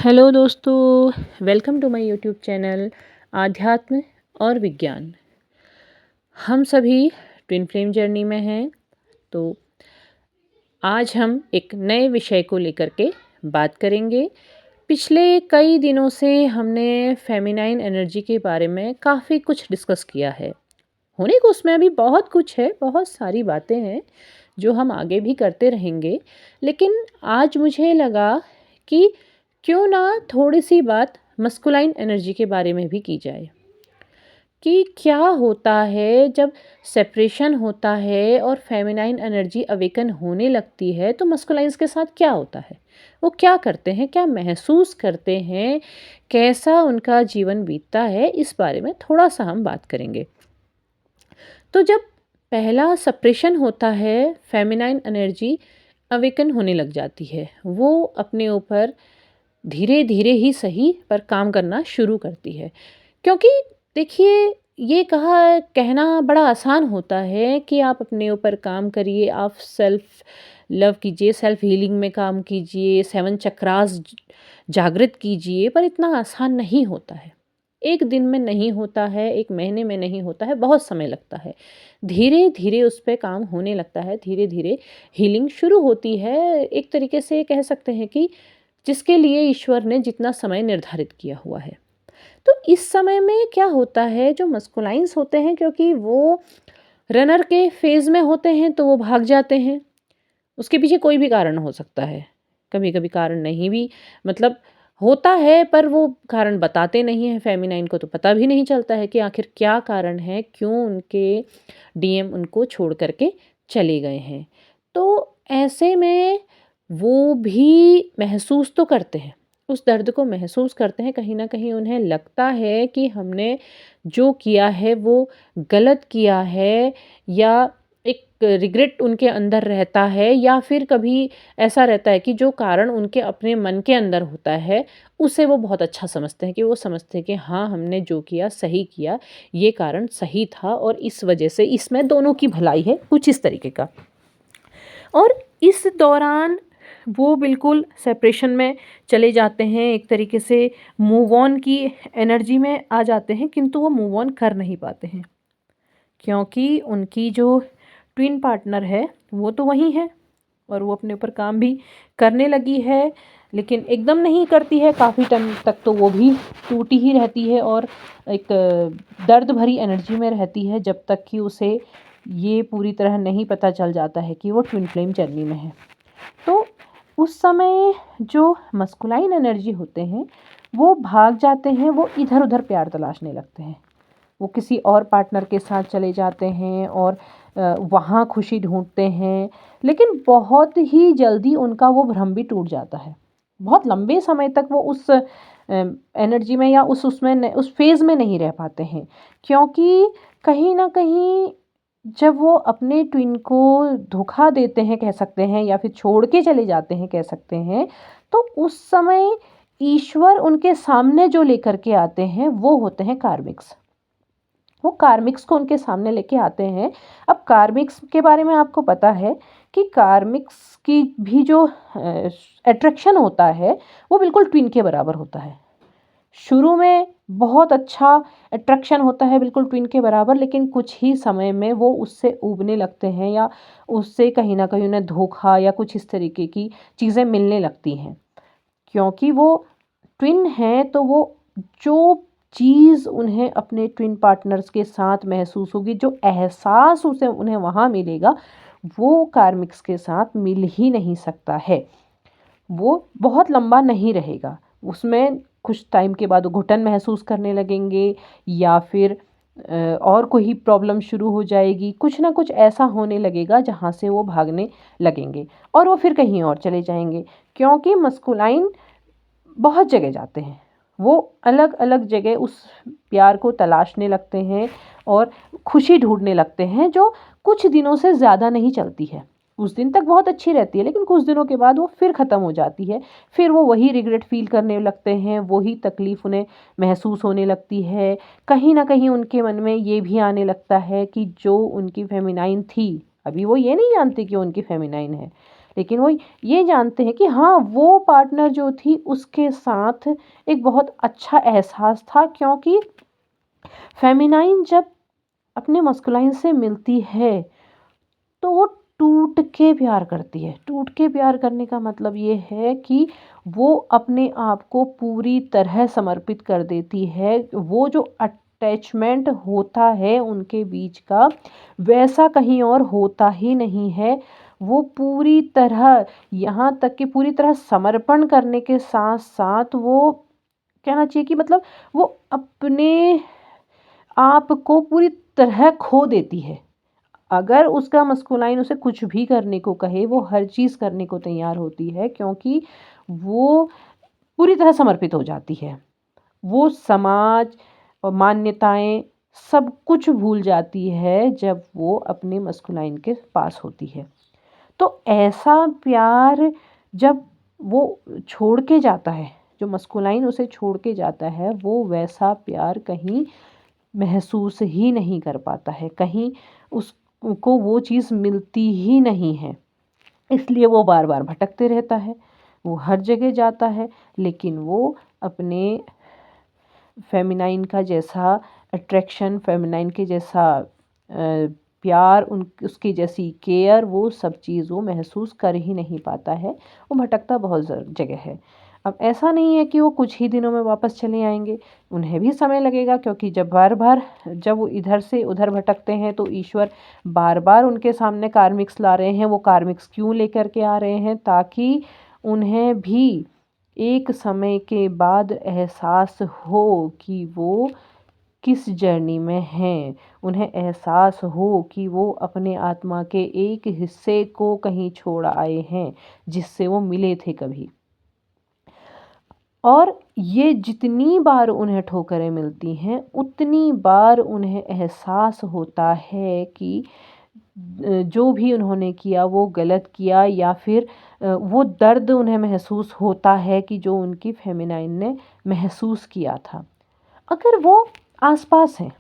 Hello दोस्तों, welcome to my YouTube channel आध्यात्म और विज्ञान। हम सभी ट्विन फ्लेम जर्नी में हैं। तो आज हम एक नए विषय को लेकर के बात करेंगे। पिछले कई दिनों से हमने फेमिनाइन एनर्जी के बारे में काफ़ी कुछ डिस्कस किया है। होने को उसमें अभी बहुत कुछ है, बहुत सारी बातें हैं जो हम आगे भी करते रहेंगे। लेकिन आज मुझे लगा कि क्यों ना थोड़ी सी बात मस्कुलाइन एनर्जी के बारे में भी की जाए कि क्या होता है जब सेपरेशन होता है और फेमिनाइन एनर्जी अवेकन होने लगती है, तो मस्कुलाइन्स के साथ क्या होता है, वो क्या करते हैं, क्या महसूस करते हैं, कैसा उनका जीवन बीतता है, इस बारे में थोड़ा सा हम बात करेंगे। तो जब पहला सेपरेशन होता है, फेमिनाइन एनर्जी अवेकन होने लग जाती है। वो अपने ऊपर धीरे धीरे ही सही पर काम करना शुरू करती है। क्योंकि देखिए, ये कहना बड़ा आसान होता है कि आप अपने ऊपर काम करिए, आप सेल्फ लव कीजिए, सेल्फ हीलिंग में काम कीजिए, 7 चक्रास जागृत कीजिए, पर इतना आसान नहीं होता है। एक दिन में नहीं होता है, एक महीने में नहीं होता है, बहुत समय लगता है। धीरे धीरे उस पे काम होने लगता है, धीरे धीरे हीलिंग शुरू होती है। एक तरीके से कह सकते हैं कि जिसके लिए ईश्वर ने जितना समय निर्धारित किया हुआ है। तो इस समय में क्या होता है, जो मस्कुलाइंस होते हैं, क्योंकि वो रनर के फेज में होते हैं, तो वो भाग जाते हैं। उसके पीछे कोई भी कारण हो सकता है, कभी कभी कारण नहीं भी, मतलब होता है, पर वो कारण बताते नहीं हैं। फेमिनाइन को तो पता भी नहीं चलता है कि आखिर क्या कारण है, क्यों उनके डीएम उनको छोड़ करके चले गए हैं। तो ऐसे में वो भी महसूस तो करते हैं, उस दर्द को महसूस करते हैं। कहीं न कहीं उन्हें लगता है कि हमने जो किया है वो गलत किया है, या एक रिग्रेट उनके अंदर रहता है, या फिर कभी ऐसा रहता है कि जो कारण उनके अपने मन के अंदर होता है, उसे वो बहुत अच्छा समझते हैं, कि वो समझते हैं कि हाँ, हमने जो किया सही किया, ये कारण सही था और इस वजह से इसमें दोनों की भलाई है, कुछ इस तरीके का। और इस दौरान वो बिल्कुल सेपरेशन में चले जाते हैं, एक तरीके से मूव ऑन की एनर्जी में आ जाते हैं, किंतु वो मूव ऑन कर नहीं पाते हैं, क्योंकि उनकी जो ट्विन पार्टनर है वो तो वही है, और वो अपने ऊपर काम भी करने लगी है। लेकिन एकदम नहीं करती है, काफ़ी टाइम तक तो वो भी टूटी ही रहती है और एक दर्द भरी एनर्जी में रहती है, जब तक कि उसे ये पूरी तरह नहीं पता चल जाता है कि वो ट्विन फ्लेम जर्नी में है। तो उस समय जो मस्कुलाइन एनर्जी होते हैं वो भाग जाते हैं, वो इधर उधर प्यार तलाशने लगते हैं। वो किसी और पार्टनर के साथ चले जाते हैं और वहाँ खुशी ढूंढते हैं। लेकिन बहुत ही जल्दी उनका वो भ्रम भी टूट जाता है। बहुत लंबे समय तक वो उस एनर्जी में या उस फेज में नहीं रह पाते हैं, क्योंकि कहीं ना कहीं जब वो अपने ट्विन को धोखा देते हैं कह सकते हैं, या फिर छोड़ के चले जाते हैं कह सकते हैं, तो उस समय ईश्वर उनके सामने जो लेकर के आते हैं वो होते हैं कार्मिक्स। वो कार्मिक्स को उनके सामने लेके आते हैं। अब कार्मिक्स के बारे में आपको पता है कि कार्मिक्स की भी जो अट्रैक्शन होता है वो बिल्कुल ट्विन के बराबर होता है। शुरू में बहुत अच्छा अट्रैक्शन होता है, बिल्कुल ट्विन के बराबर, लेकिन कुछ ही समय में वो उससे ऊबने लगते हैं, या उससे कहीं ना कहीं उन्हें धोखा या कुछ इस तरीके की चीज़ें मिलने लगती हैं। क्योंकि वो ट्विन हैं, तो वो जो चीज़ उन्हें अपने ट्विन पार्टनर्स के साथ महसूस होगी, जो एहसास उसे उन्हें वहाँ मिलेगा, वो कार्मिक्स के साथ मिल ही नहीं सकता है। वो बहुत लंबा नहीं रहेगा। उसमें कुछ टाइम के बाद वो घुटन महसूस करने लगेंगे, या फिर और कोई प्रॉब्लम शुरू हो जाएगी। कुछ ना कुछ ऐसा होने लगेगा जहाँ से वो भागने लगेंगे, और वो फिर कहीं और चले जाएंगे। क्योंकि मस्कुलाइन बहुत जगह जाते हैं, वो अलग अलग जगह उस प्यार को तलाशने लगते हैं और खुशी ढूंढने लगते हैं, जो कुछ दिनों से ज़्यादा नहीं चलती है। उस दिन तक बहुत अच्छी रहती है, लेकिन कुछ दिनों के बाद वो फिर ख़त्म हो जाती है। फिर वो वही रिग्रेट फील करने लगते हैं, वही तकलीफ़ उन्हें महसूस होने लगती है। कहीं ना कहीं उनके मन में ये भी आने लगता है कि जो उनकी फेमिनाइन थी, अभी वो ये नहीं जानते कि वो उनकी फेमिनाइन है, लेकिन वो ये जानते हैं कि हाँ, वो पार्टनर जो थी उसके साथ एक बहुत अच्छा एहसास था, क्योंकि फेमिनाइन जब अपने मस्कुलाइन से मिलती है तो वो टूट के प्यार करती है। टूट के प्यार करने का मतलब ये है कि वो अपने आप को पूरी तरह समर्पित कर देती है। वो जो अटैचमेंट होता है उनके बीच का, वैसा कहीं और होता ही नहीं है। वो पूरी तरह, यहाँ तक कि पूरी तरह समर्पण करने के साथ-साथ वो कहना चाहिए कि मतलब वो अपने आप को पूरी तरह खो देती है। अगर उसका मस्कुलाइन उसे कुछ भी करने को कहे, वो हर चीज़ करने को तैयार होती है, क्योंकि वो पूरी तरह समर्पित हो जाती है। वो समाज और मान्यताएँ सब कुछ भूल जाती है जब वो अपने मस्कुलाइन के पास होती है। तो ऐसा प्यार जब वो छोड़ के जाता है, जो मस्कुलाइन उसे छोड़ के जाता है, वो वैसा प्यार कहीं महसूस ही नहीं कर पाता है, कहीं उसको वो चीज़ मिलती ही नहीं है। इसलिए वो बार-बार भटकते रहता है, वो हर जगह जाता है, लेकिन वो अपने फेमिनाइन का जैसा अट्रैक्शन, फेमिनाइन के जैसा प्यार, उन उसकी जैसी केयर, वो सब चीज़ वो महसूस कर ही नहीं पाता है। वो भटकता बहुत जगह है। अब ऐसा नहीं है कि वो कुछ ही दिनों में वापस चले आएँगे, उन्हें भी समय लगेगा, क्योंकि जब बार-बार जब वो इधर से उधर भटकते हैं तो ईश्वर बार-बार उनके सामने कार्मिक्स ला रहे हैं। वो कार्मिक्स क्यों लेकर के आ रहे हैं? ताकि उन्हें भी एक समय के बाद एहसास हो कि वो किस जर्नी में हैं। उन्हें एहसास हो कि वो अपने आत्मा के एक हिस्से को कहीं छोड़ आए हैं, जिससे वो मिले थे कभी। और ये जितनी बार उन्हें ठोकरें मिलती हैं, उतनी बार उन्हें एहसास होता है कि जो भी उन्होंने किया वो गलत किया, या फिर वो दर्द उन्हें महसूस होता है कि जो उनकी फेमिनाइन ने महसूस किया था। अगर वो आस-पास हैं,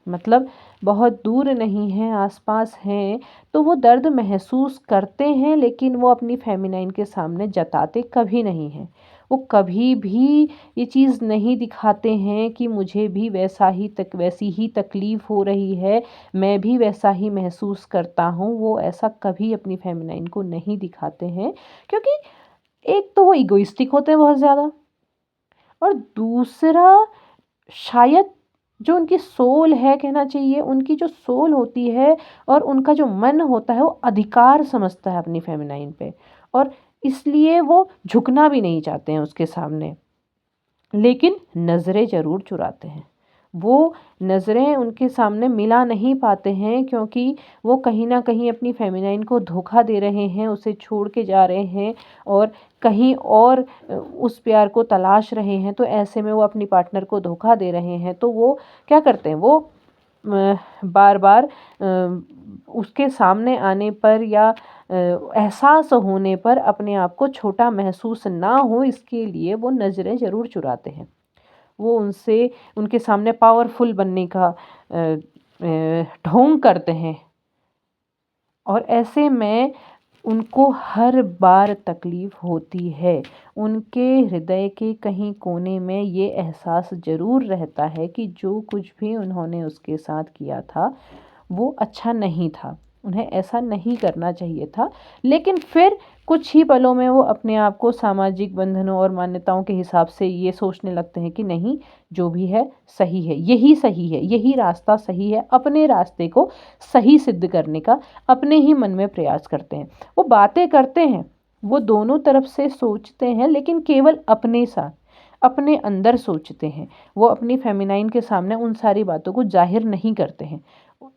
मतलब बहुत दूर नहीं हैं, आस-पास हैं, तो वो दर्द महसूस करते हैं, लेकिन वो अपनी फेमिनाइन के सामने जताते कभी नहीं हैं। वो कभी भी ये चीज़ नहीं दिखाते हैं कि मुझे भी वैसी ही तकलीफ़ हो रही है, मैं भी वैसा ही महसूस करता हूँ। वो ऐसा कभी अपनी फेमिनाइन को नहीं दिखाते हैं, क्योंकि एक तो वो इगोइस्टिक होते हैं बहुत ज़्यादा, और दूसरा शायद जो उनकी सोल है, कहना चाहिए उनकी जो सोल होती है और उनका जो मन होता है, वो अधिकार समझता है अपनी फेमिनाइन पे, और इसलिए वो झुकना भी नहीं चाहते हैं उसके सामने, लेकिन नज़रें ज़रूर चुराते हैं। वो नज़रें उनके सामने मिला नहीं पाते हैं, क्योंकि वो कहीं न कहीं अपनी फेमिनाइन को धोखा दे रहे हैं, उसे छोड़ के जा रहे हैं और कहीं और उस प्यार को तलाश रहे हैं। तो ऐसे में वो अपनी पार्टनर को धोखा दे रहे हैं, तो वो क्या करते हैं, वो बार-बार उसके सामने आने पर या एहसास होने पर अपने आप को छोटा महसूस ना हो, इसके लिए वो नज़रें ज़रूर चुराते हैं। वो उनसे उनके सामने पावरफुल बनने का ढोंग करते हैं, और ऐसे में उनको हर बार तकलीफ़ होती है। उनके हृदय के कहीं कोने में ये एहसास ज़रूर रहता है कि जो कुछ भी उन्होंने उसके साथ किया था, वो अच्छा नहीं था। उन्हें ऐसा नहीं करना चाहिए था। लेकिन फिर कुछ ही पलों में वो अपने आप को सामाजिक बंधनों और मान्यताओं के हिसाब से ये सोचने लगते हैं कि नहीं, जो भी है सही है, यही रास्ता सही है। अपने रास्ते को सही सिद्ध करने का अपने ही मन में प्रयास करते हैं। वो बातें करते हैं, वो दोनों तरफ से सोचते हैं, लेकिन केवल अपने साथ, अपने अंदर सोचते हैं। वो अपनी फेमिनाइन के सामने उन सारी बातों को ज़ाहिर नहीं करते हैं,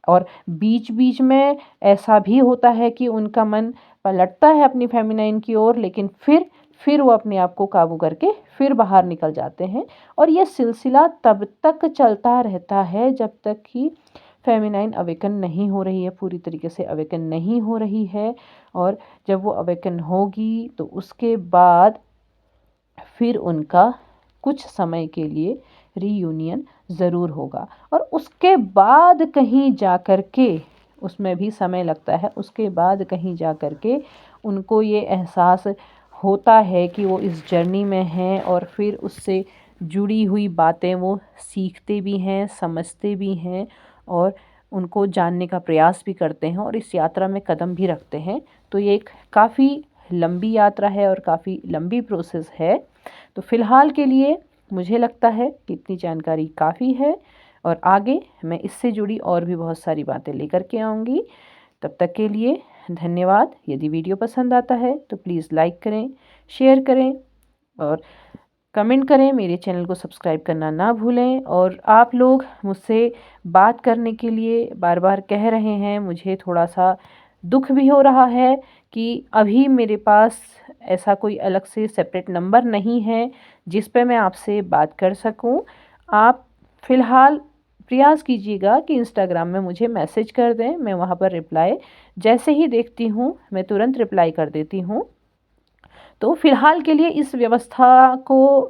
और बीच-बीच में ऐसा भी होता है कि उनका मन पलटता है अपनी फेमिनाइन की ओर, लेकिन फिर वो अपने आप को काबू करके फिर बाहर निकल जाते हैं, और ये सिलसिला तब तक चलता रहता है जब तक कि फेमिनाइन अवेकन नहीं हो रही है, पूरी तरीके से अवेकन नहीं हो रही है। और जब वो अवेकन होगी तो उसके बाद फिर उनका कुछ समय के लिए रीयूनियन ज़रूर होगा, और उसके बाद कहीं जा कर के उसमें भी समय लगता है। उसके बाद कहीं जा कर के उनको ये एहसास होता है कि वो इस जर्नी में हैं और फिर उससे जुड़ी हुई बातें वो सीखते भी हैं, समझते भी हैं और उनको जानने का प्रयास भी करते हैं और इस यात्रा में कदम भी रखते हैं। तो ये एक काफ़ी लंबी यात्रा है और काफ़ी लंबी प्रोसेस है। तो फ़िलहाल के लिए मुझे लगता है कि इतनी जानकारी काफ़ी है और आगे मैं इससे जुड़ी और भी बहुत सारी बातें लेकर के आऊँगी। तब तक के लिए धन्यवाद। यदि वीडियो पसंद आता है तो प्लीज़ लाइक करें, शेयर करें और कमेंट करें। मेरे चैनल को सब्सक्राइब करना ना भूलें। और आप लोग मुझसे बात करने के लिए बार बार कह रहे हैं, मुझे थोड़ा सा दुख भी हो रहा है कि अभी मेरे पास ऐसा कोई अलग से सेपरेट नंबर नहीं है जिस पे मैं आपसे बात कर सकूं। आप फ़िलहाल प्रयास कीजिएगा कि इंस्टाग्राम में मुझे मैसेज कर दें, मैं वहाँ पर रिप्लाई जैसे ही देखती हूँ मैं तुरंत रिप्लाई कर देती हूँ। तो फ़िलहाल के लिए इस व्यवस्था को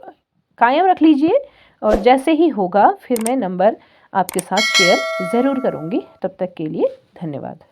कायम रख लीजिए और जैसे ही होगा फिर मैं नंबर आपके साथ शेयर ज़रूर करूँगी। तब तक के लिए धन्यवाद।